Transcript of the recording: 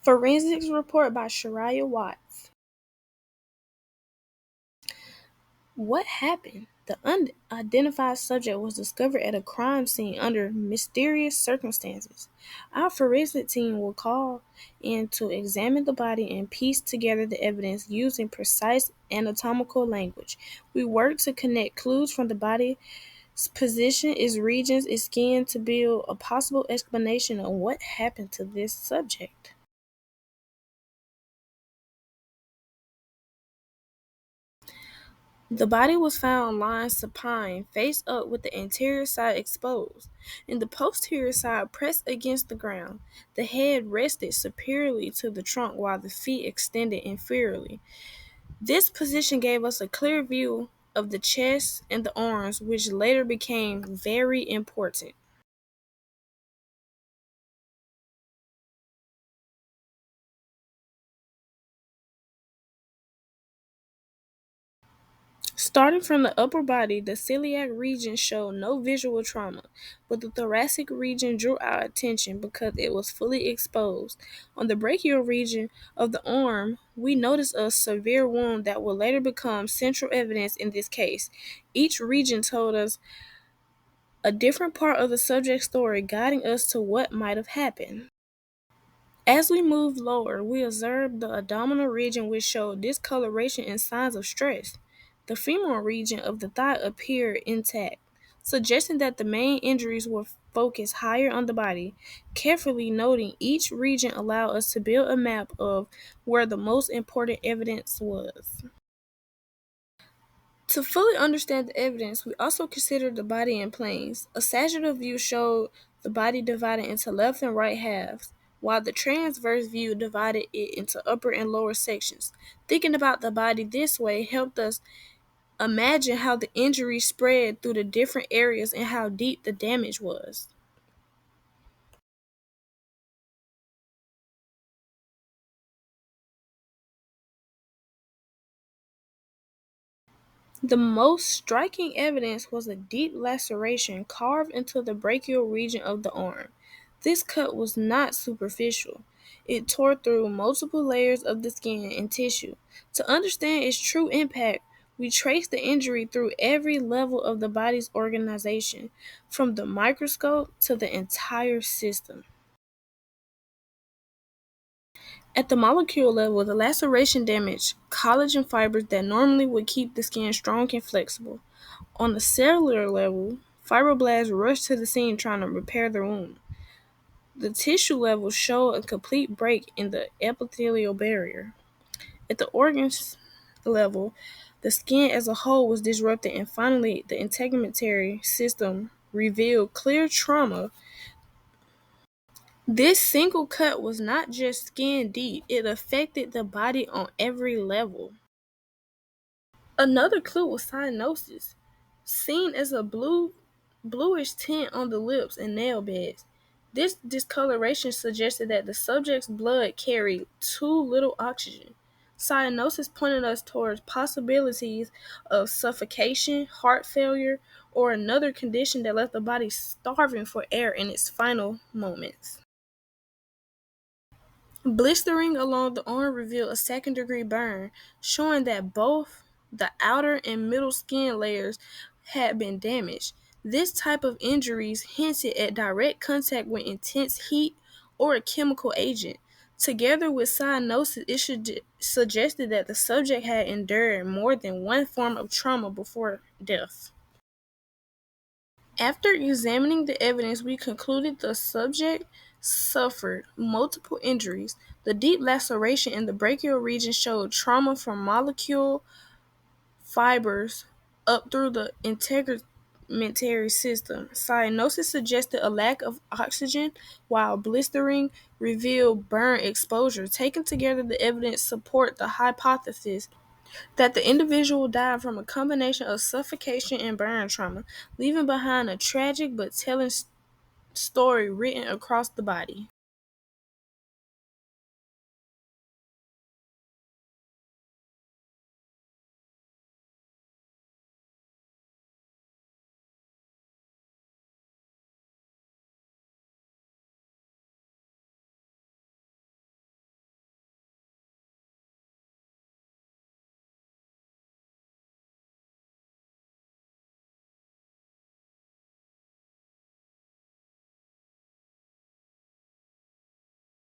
Forensics report by Shariah Watts. What happened? The unidentified subject was discovered at a crime scene under mysterious circumstances. Our forensic team will call in to examine the body and piece together the evidence using precise anatomical language. We work to connect clues from the body's position, its regions, its skin to build a possible explanation of what happened to this subject. The body was found lying supine, face up with the anterior side exposed, and the posterior side pressed against the ground. The head rested superiorly to the trunk while the feet extended inferiorly. This position gave us a clear view of the chest and the arms, which later became very important. Starting from the upper body, the celiac region showed no visual trauma, but the thoracic region drew our attention because it was fully exposed. On the brachial region of the arm, we noticed a severe wound that would later become central evidence in this case. Each region told us a different part of the subject's story, guiding us to what might have happened. As we moved lower, we observed the abdominal region, which showed discoloration and signs of stress. The femoral region of the thigh appeared intact, suggesting that the main injuries were focused higher on the body. Carefully noting each region allowed us to build a map of where the most important evidence was. To fully understand the evidence, we also considered the body in planes. A sagittal view showed the body divided into left and right halves, while the transverse view divided it into upper and lower sections. Thinking about the body this way helped us imagine how the injury spread through the different areas and how deep the damage was. The most striking evidence was a deep laceration carved into the brachial region of the arm. This cut was not superficial. It tore through multiple layers of the skin and tissue. To understand its true impact, we traced the injury through every level of the body's organization, from the microscope to the entire system. At the molecule level, the laceration damaged collagen fibers that normally would keep the skin strong and flexible. On the cellular level, fibroblasts rushed to the scene trying to repair the wound. The tissue level showed a complete break in the epithelial barrier. At the organs level, the skin as a whole was disrupted, and finally, the integumentary system revealed clear trauma. This single cut was not just skin deep, it affected the body on every level. Another clue was cyanosis, seen as a bluish tint on the lips and nail beds. This discoloration suggested that the subject's blood carried too little oxygen. Cyanosis pointed us towards possibilities of suffocation, heart failure, or another condition that left the body starving for air in its final moments. Blistering along the arm revealed a second-degree burn, showing that both the outer and middle skin layers had been damaged. This type of injuries hinted at direct contact with intense heat or a chemical agent. Together with cyanosis, it suggested that the subject had endured more than one form of trauma before death. After examining the evidence, we concluded the subject suffered multiple injuries. The deep laceration in the brachial region showed trauma from molecule fibers up through the integumentary system. Cyanosis suggested a lack of oxygen, while blistering revealed burn exposure. Taken together, the evidence support the hypothesis that the individual died from a combination of suffocation and burn trauma, leaving behind a tragic but telling story written across the body.